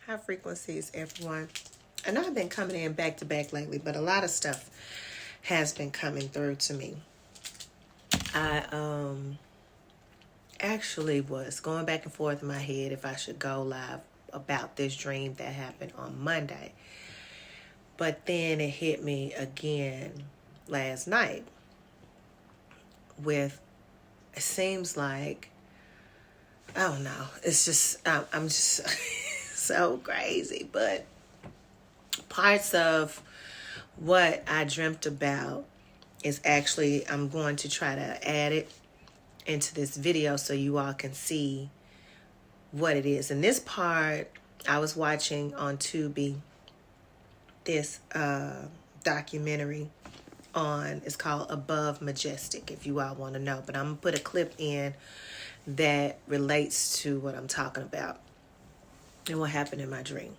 High frequencies, everyone. I know I've been coming in back to back lately, but a lot of stuff has been coming through to me. I actually was going back and forth in my head if I should go live about this dream that happened on Monday. But then it hit me again last night with, it seems like, I don't know, it's just, I'm just so crazy. But parts of what I dreamt about is actually, I'm going to try to add it into this video so you all can see what it is. And this part, I was watching on Tubi this documentary on, it's called Above Majestic, if you all want to know. But I'm going to put a clip in that relates to what I'm talking about and what happened in my dream.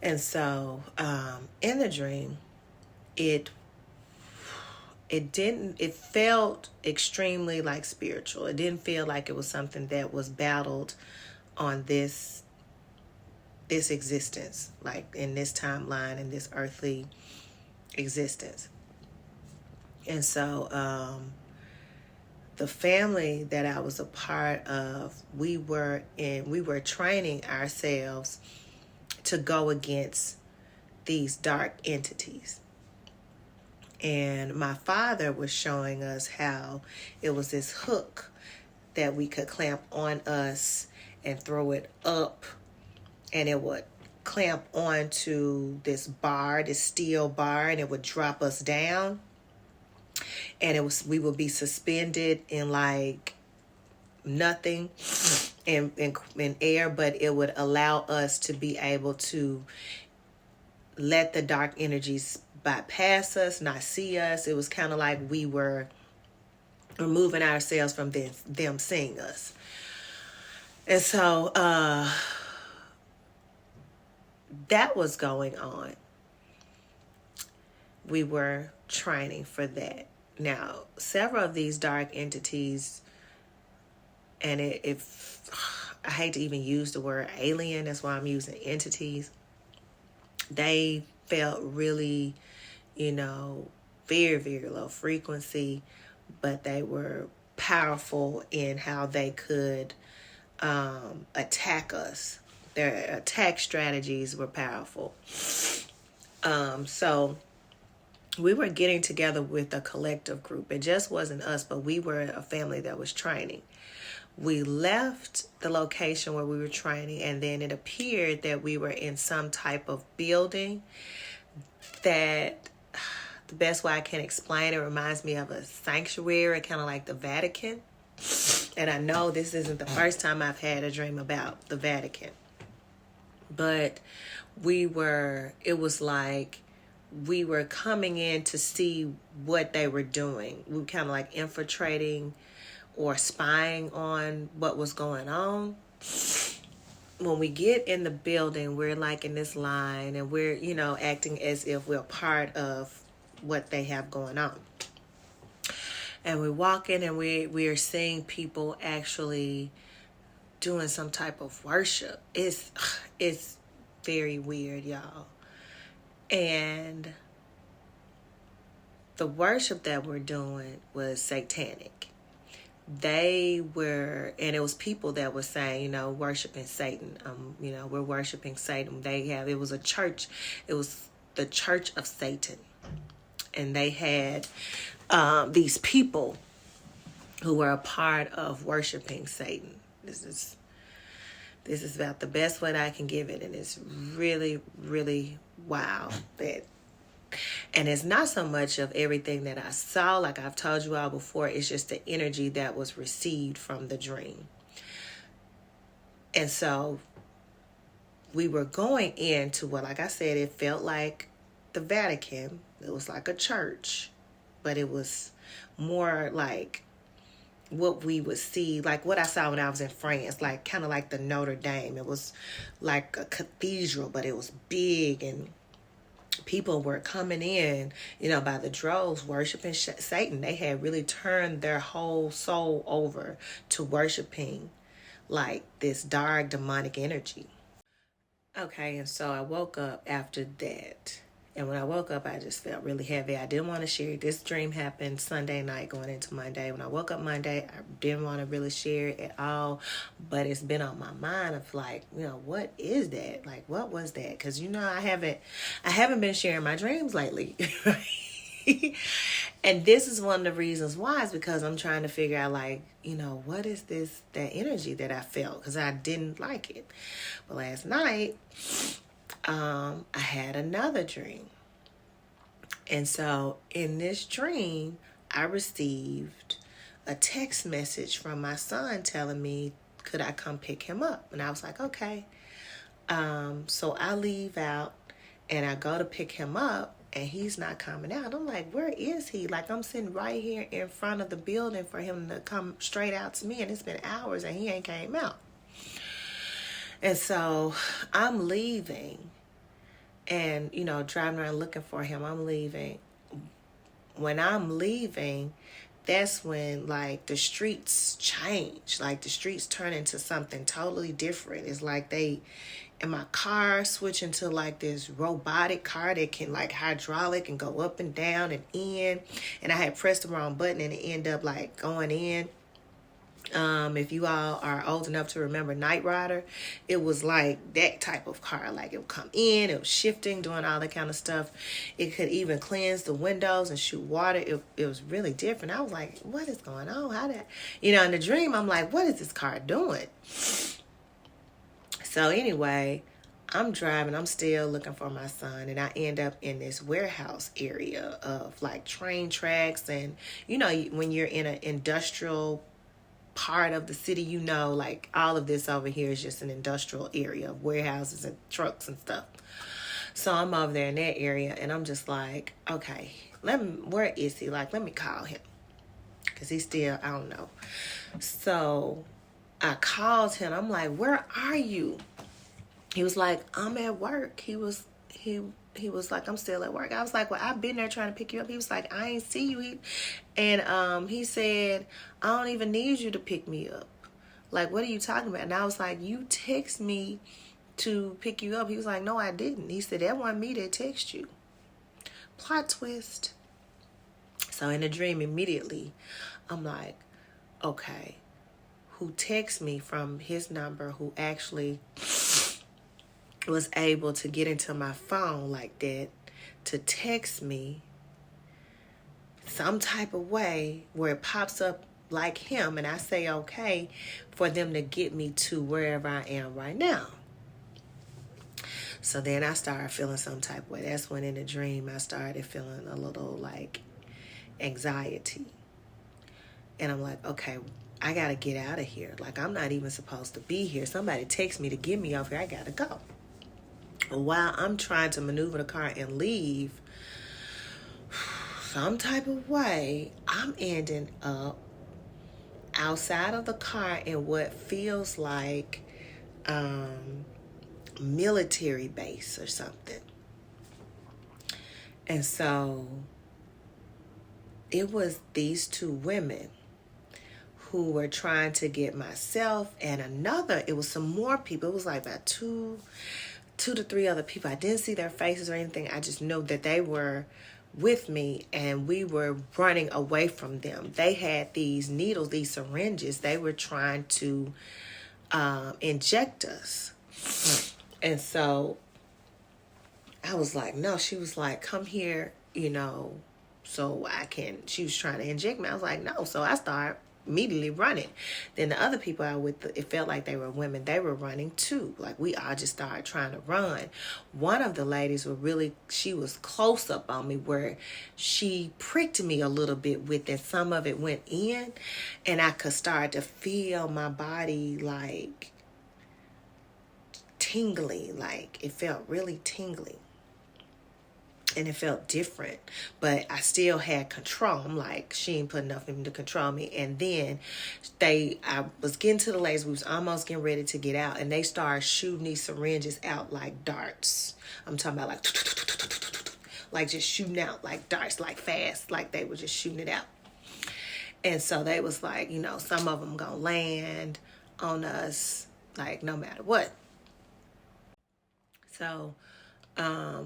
And so in the dream, it felt extremely like spiritual. It didn't feel like it was something that was battled on this existence, like in this timeline, in this earthly existence. And so the family that I was a part of, we were training ourselves to go against these dark entities. And my father was showing us how it was this hook that we could clamp on us and throw it up, and it would clamp onto this bar, this steel bar, and it would drop us down. And we would be suspended in like nothing in air, but it would allow us to be able to let the dark energies bypass us, not see us. It was kind of like we were removing ourselves from them seeing us. And so that was going on. We were training for that. Now, several of these dark entities, and I hate to even use the word alien, that's why I'm using entities. They felt really, very, very low frequency, but they were powerful in how they could attack us. Their attack strategies were powerful. So we were getting together with a collective group. It just wasn't us, but we were a family that was training. We left the location where we were training, and then it appeared that we were in some type of building that, the best way I can explain it, reminds me of a sanctuary, kind of like the Vatican. And I know this isn't the first time I've had a dream about the Vatican. But it was like we were coming in to see what they were doing. We were kind of like infiltrating or spying on what was going on. When we get in the building, we're like in this line, and we're, acting as if we're part of what they have going on. And we walk in, and we are seeing people actually doing some type of worship. It's very weird, y'all. And the worship that we're doing was satanic. And it was people that were saying, worshiping Satan. We're worshiping Satan. It was a church. It was the Church of Satan. And they had these people who were a part of worshiping Satan. This is about the best way that I can give it. And it's really, really wild. And it's not so much of everything that I saw, like I've told you all before. It's just the energy that was received from the dream. And so we were going into what, like I said, it felt like the Vatican. It was like a church, but it was more like what we would see, like what I saw when I was in France, like kind of like the Notre Dame. It was like a cathedral, but it was big, and people were coming in, by the droves, worshiping Satan. They had really turned their whole soul over to worshiping like this dark demonic energy. Okay, and so I woke up after that. And when I woke up, I just felt really heavy. I didn't want to share it. This dream happened Sunday night going into Monday. When I woke up Monday, I didn't want to really share it at all. But it's been on my mind of like, what is that? Like, what was that? Because, I haven't been sharing my dreams lately. And this is one of the reasons why, is because I'm trying to figure out, like, what is that energy that I felt? Because I didn't like it. But last night, I had another dream. And so in this dream, I received a text message from my son telling me, could I come pick him up? And I was like, okay. So I leave out and I go to pick him up, and he's not coming out. I'm like, where is he? Like, I'm sitting right here in front of the building for him to come straight out to me, and it's been hours and he ain't came out. And so I'm leaving and, driving around looking for him. I'm leaving. When I'm leaving, that's when, like, the streets change. Like, the streets turn into something totally different. It's like in my car, switching to, like, this robotic car that can, like, hydraulic and go up and down and in. And I had pressed the wrong button and it ended up, like, going in. If you all are old enough to remember Knight Rider, it was like that type of car. Like, it would come in, it was shifting, doing all that kind of stuff. It could even cleanse the windows and shoot water. It was really different. I was like, what is going on? How that? In the dream, I'm like, what is this car doing? So anyway, I'm driving. I'm still looking for my son, and I end up in this warehouse area of, like, train tracks. And, when you're in an industrial part of the city, like, all of this over here is just an industrial area of warehouses and trucks and stuff. So I'm over there in that area, and I'm just like, okay, where is he? Like, let me call him, because he's still, I don't know. So I called him. I'm like, where are you? He was like, I'm at work. He was like, I'm still at work. I was like, well, I've been there trying to pick you up. He was like, I ain't see you. He said, I don't even need you to pick me up. Like, what are you talking about? And I was like, you text me to pick you up. He was like, no, I didn't. He said, that wasn't me that text you. Plot twist. So in the dream, immediately, I'm like, okay, who texts me from his number, who actually was able to get into my phone like that to text me some type of way where it pops up like him, and I say okay for them to get me to wherever I am right now. So then I started feeling some type of way. That's when in the dream I started feeling a little, like, anxiety. And I'm like, okay, I got to get out of here. Like, I'm not even supposed to be here. Somebody texts me to get me off here. I got to go. While I'm trying to maneuver the car and leave, some type of way, I'm ending up outside of the car in what feels like military base or something. And so it was these two women who were trying to get myself and it was some more people. It was like about two to three other people. I didn't see their faces or anything. I just know that they were with me, and we were running away from them. They had these needles, these syringes. They were trying to inject us. And so I was like, no. She was like, come here, so she was trying to inject me. I was like, no. So I started immediately running. Then the other people I with, it felt like they were women. They were running too. Like, we all just started trying to run. One of the ladies she was close up on me where she pricked me a little bit with it. Some of it went in, and I could start to feel my body, like, tingly. Like, it felt really tingly. And it felt different, but I still had control. I'm like, she ain't put nothing to control me. And then I was getting to the ladies. We was almost getting ready to get out, and they started shooting these syringes out like darts. I'm talking about like just shooting out like darts, like fast, like they were just shooting it out. And so they was like, some of them gonna land on us, like, no matter what. So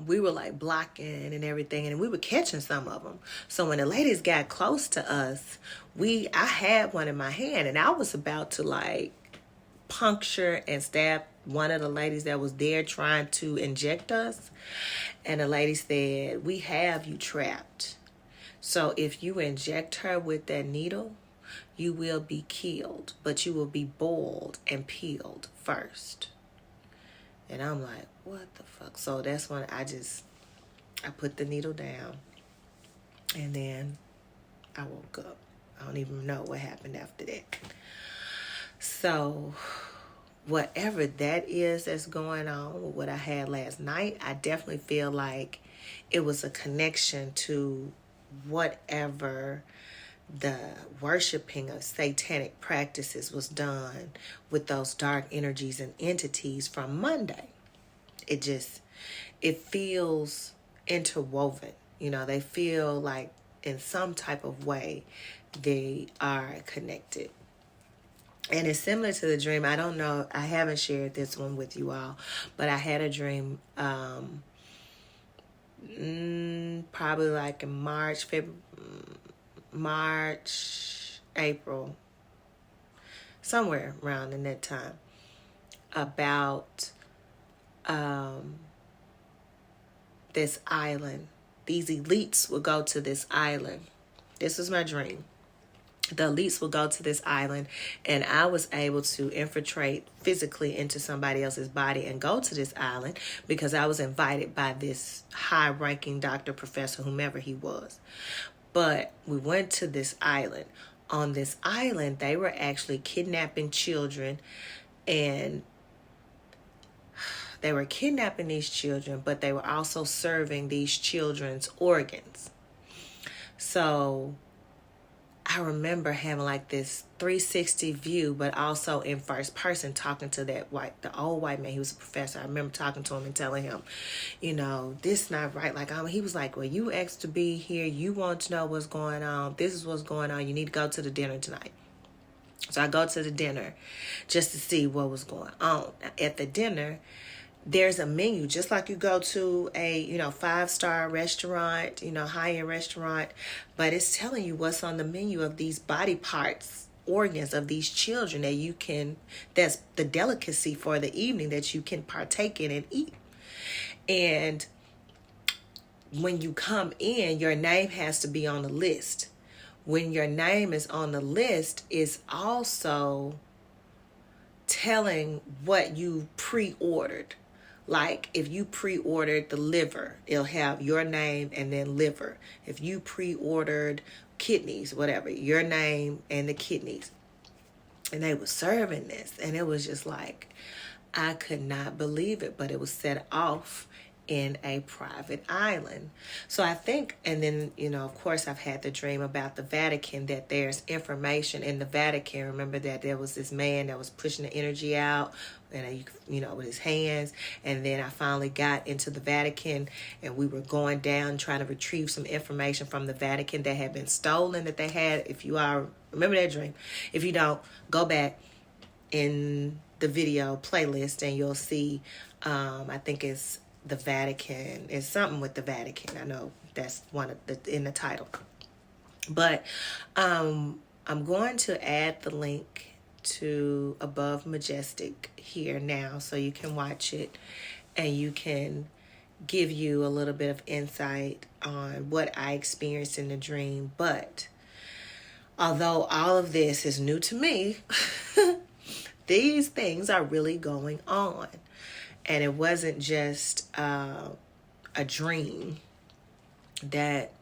we were like blocking and everything, and we were catching some of them. So when the ladies got close to us, I had one in my hand, and I was about to like puncture and stab one of the ladies that was there trying to inject us. And the lady said, "We have you trapped. So if you inject her with that needle, you will be killed, but you will be boiled and peeled first." And I'm like, what the fuck? So that's when I put the needle down, and then I woke up. I don't even know what happened after that. So whatever that is that's going on with what I had last night, I definitely feel like it was a connection to whatever the worshiping of satanic practices was done with those dark energies and entities from Monday. It feels interwoven. They feel like in some type of way they are connected. And it's similar to the dream. I don't know. I haven't shared this one with you all, but I had a dream probably like in March, April, somewhere around in that time, about this island. These elites would go to this island. This was my dream. The elites would go to this island, and I was able to infiltrate physically into somebody else's body and go to this island because I was invited by this high-ranking doctor, professor, whomever he was. But we went to this island. On this island, they were actually kidnapping children, and they were kidnapping these children, but they were also serving these children's organs. So I remember having like this 360 view, but also in first person, talking to the old white man. He was a professor. I remember talking to him and telling him, this not right. He was like, well, you asked to be here. You want to know what's going on. This is what's going on. You need to go to the dinner tonight. So I go to the dinner just to see what was going on. At the dinner, there's a menu, just like you go to a, 5-star restaurant, high-end restaurant, but it's telling you what's on the menu of these body parts, organs of these children that's the delicacy for the evening that you can partake in and eat. And when you come in, your name has to be on the list. When your name is on the list, it's also telling what you pre-ordered. Like if you pre-ordered the liver, it'll have your name and then liver. If you pre-ordered kidneys, whatever, your name and the kidneys. And they were serving this, and it was just like, I could not believe it, but it was set off in a private island. So I think, and then, of course, I've had the dream about the Vatican, that there's information in the Vatican. Remember that there was this man that was pushing the energy out, and with his hands. And then I finally got into the Vatican, and we were going down trying to retrieve some information from the Vatican that had been stolen, that they had. If you are, remember that dream. If you don't, go back in the video playlist and you'll see, I think it's the Vatican. It's something with the Vatican. I know that's one of in the title. But I'm going to add the link to Above Majestic here now, so you can watch it and you can give you a little bit of insight on what I experienced in the dream. But although all of this is new to me, these things are really going on. And it wasn't just a dream that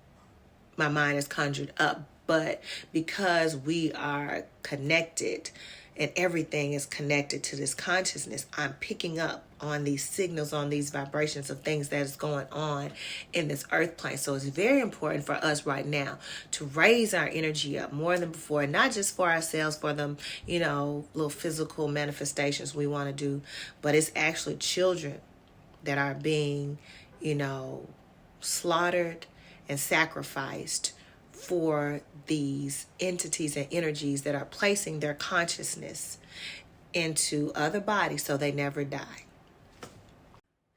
my mind has conjured up, but because we are connected and everything is connected to this consciousness, I'm picking up on these signals, on these vibrations of things that is going on in this earth plane. So it's very important for us right now to raise our energy up more than before, not just for ourselves, for them, little physical manifestations we want to do, but it's actually children that are being, slaughtered and sacrificed for these entities and energies that are placing their consciousness into other bodies so they never die.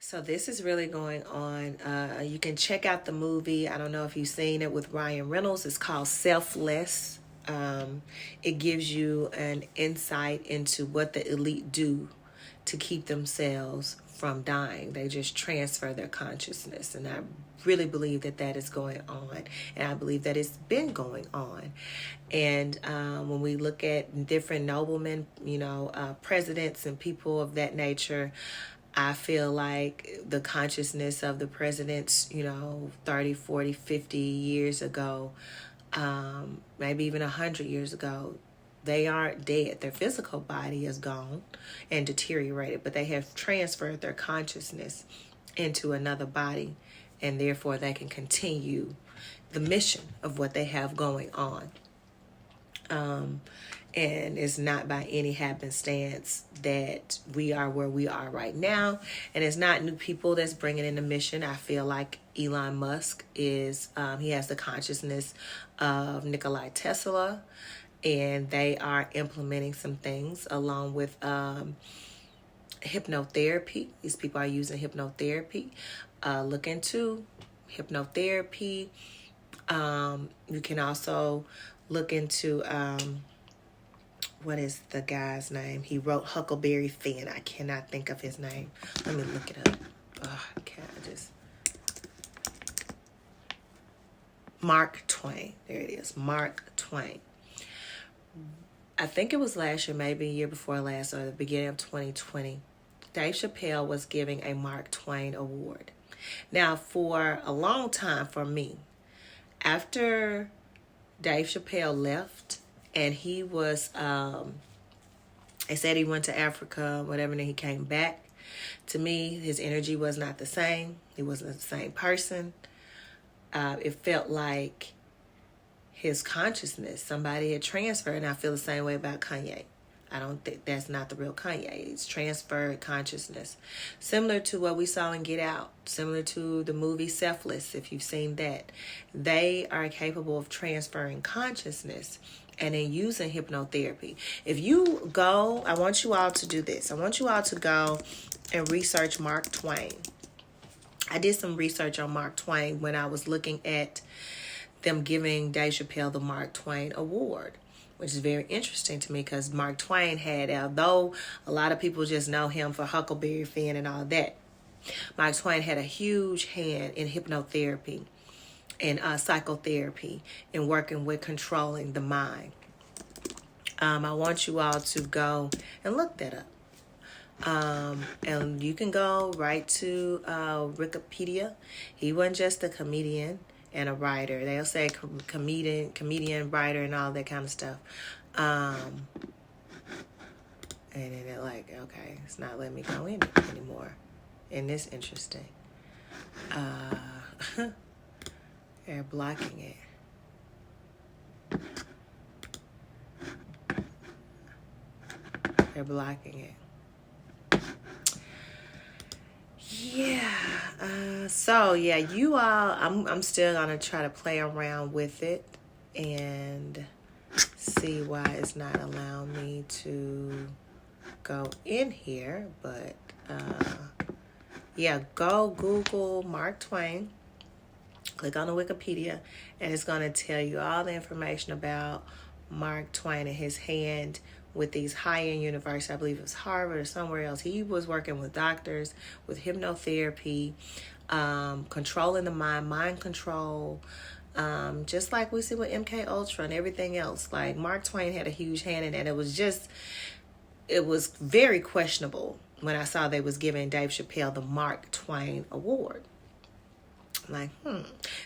So this is really going on. You can check out the movie. I don't know if you've seen it with Ryan Reynolds. It's called Selfless. It gives you an insight into what the elite do to keep themselves from dying. They just transfer their consciousness. And I really believe that that is going on. And I believe that it's been going on. And when we look at different noblemen, presidents and people of that nature, I feel like the consciousness of the presidents, 30, 40, 50 years ago, maybe even 100 years ago, they aren't dead. Their physical body is gone and deteriorated, but they have transferred their consciousness into another body, and therefore they can continue the mission of what they have going on. And it's not by any happenstance that we are where we are right now. And it's not new people that's bringing in the mission. I feel like Elon Musk is, he has the consciousness of Nikola Tesla. And they are implementing some things along with hypnotherapy. These people are using hypnotherapy. Look into hypnotherapy. You can also look into... what is the guy's name? He wrote Huckleberry Finn. I cannot think of his name. Let me look it up. Mark Twain. There it is. Mark Twain. I think it was last year, maybe a year before last, or the beginning of 2020. Dave Chappelle was giving a Mark Twain award. Now, for a long time for me, after Dave Chappelle left, and he was, they said he went to Africa, whatever, and then he came back. To me, his energy was not the same. He wasn't the same person. It felt like his consciousness, somebody had transferred, and I feel the same way about Kanye. I don't think that's not the real Kanye. It's transferred consciousness. Similar to what we saw in Get Out. Similar to the movie Selfless, if you've seen that. They are capable of transferring consciousness and then using hypnotherapy. If you go, I want you all to do this. I want you all to go and research Mark Twain. I did some research on Mark Twain when I was looking at them giving Dave Chappelle the Mark Twain Award, which is very interesting to me because Mark Twain had, although a lot of people just know him for Huckleberry Finn and all that, Mark Twain had a huge hand in hypnotherapy and psychotherapy and working with controlling the mind. I want you all to go and look that up. And you can go right to Wikipedia. He wasn't just a comedian and a writer. They'll say comedian, writer, and all that kind of stuff. And then they're like, okay, it's not letting me go in anymore. And it's interesting. They're blocking it. They're blocking it. Yeah. You all, I'm still gonna try to play around with it and see why it's not allowing me to go in here. But go Google Mark Twain. Click on the Wikipedia, and it's going to tell you all the information about Mark Twain and his hand with these high-end universities. I believe it was Harvard or somewhere else. He was working with doctors, with hypnotherapy, controlling the mind control, just like we see with MK Ultra and everything else. Like, Mark Twain had a huge hand in that. It was very questionable when I saw they was giving Dave Chappelle the Mark Twain Award. I'm like,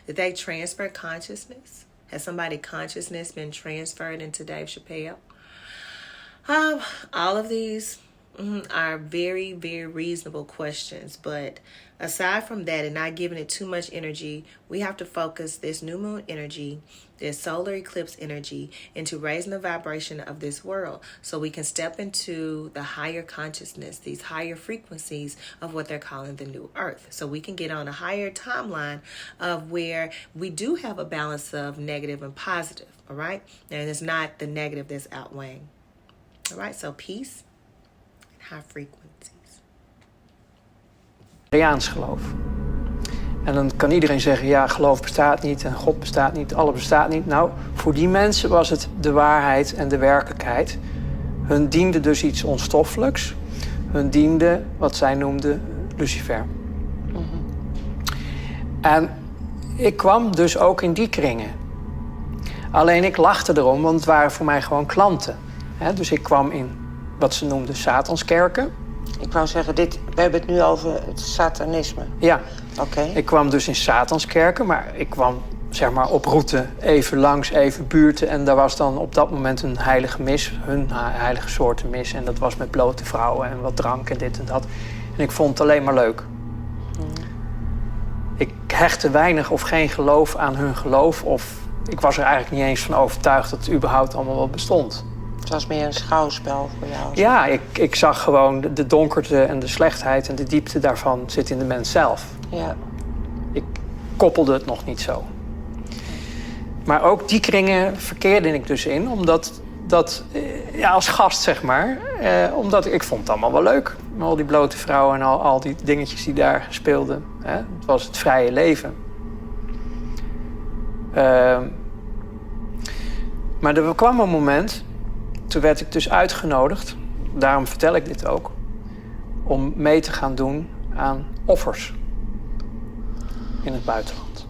did they transfer consciousness? Has somebody's consciousness been transferred into Dave Chappelle? All of these are very, very reasonable questions. But aside from that and not giving it too much energy, we have to focus this new moon energy, this solar eclipse energy, into raising the vibration of this world so we can step into the higher consciousness, these higher frequencies of what they're calling the new earth. So we can get on a higher timeline of where we do have a balance of negative and positive, all right? And it's not the negative that's outweighing. All right, so peace and high frequencies. Luciferiaans geloof. En dan kan iedereen zeggen, ja, geloof bestaat niet en God bestaat niet, alles bestaat niet. Nou, voor die mensen was het de waarheid en de werkelijkheid. Hun diende dus iets onstoffelijks. Hun diende wat zij noemden Lucifer. En ik kwam dus ook in die kringen. Alleen ik lachte erom, want het waren voor mij gewoon klanten. Dus ik kwam in wat ze noemden Satanskerken. Ik wou zeggen, we hebben het nu over het satanisme. Ja, Oké. Ik kwam dus in Satanskerken, maar ik kwam zeg maar op route even langs, even buurten. En daar was dan op dat moment een heilige mis, hun heilige soorten mis. En dat was met blote vrouwen en wat drank en dit en dat. En ik vond het alleen maar leuk. Ik hechtte weinig of geen geloof aan hun geloof. Of ik was er eigenlijk niet eens van overtuigd dat het überhaupt allemaal wel bestond. Het was meer een schouwspel voor jou. Ja, ik zag gewoon de donkerte en de slechtheid en de diepte daarvan zit in de mens zelf. Ja. Ik koppelde het nog niet zo. Maar ook die kringen verkeerde ik dus in, omdat als gast zeg maar, omdat ik vond het allemaal wel leuk. Al die blote vrouwen en al die dingetjes die daar speelden. Het was het vrije leven. Maar er kwam een moment, toen werd ik dus uitgenodigd, daarom vertel ik dit ook, om mee te gaan doen aan offers in het buitenland.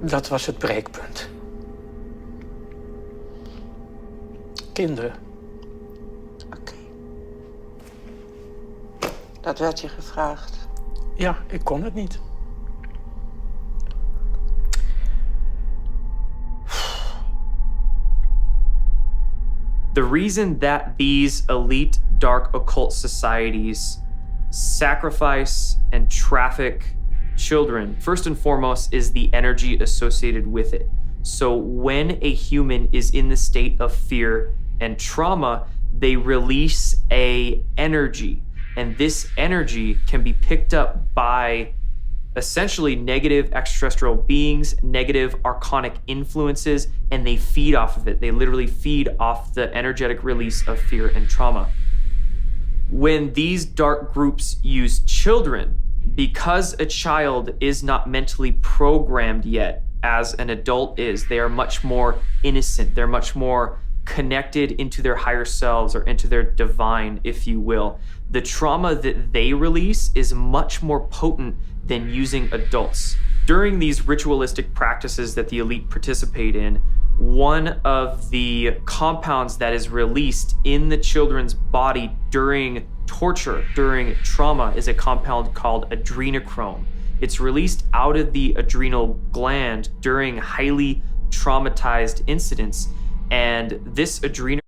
Dat was het breekpunt. Kinderen. Oké. Dat werd je gevraagd. Ja, ik kon het niet. The reason that these elite dark occult societies sacrifice and traffic children, first and foremost, is the energy associated with it. So when a human is in the state of fear and trauma, they release a energy. And this energy can be picked up by essentially negative extraterrestrial beings, negative archonic influences, and they feed off of it. They literally feed off the energetic release of fear and trauma. When these dark groups use children, because a child is not mentally programmed yet as an adult is, they are much more innocent. They're much more connected into their higher selves or into their divine, if you will. The trauma that they release is much more potent than using adults. During these ritualistic practices that the elite participate in, one of the compounds that is released in the children's body during torture, during trauma, is a compound called adrenochrome. It's released out of the adrenal gland during highly traumatized incidents. And this adrenochrome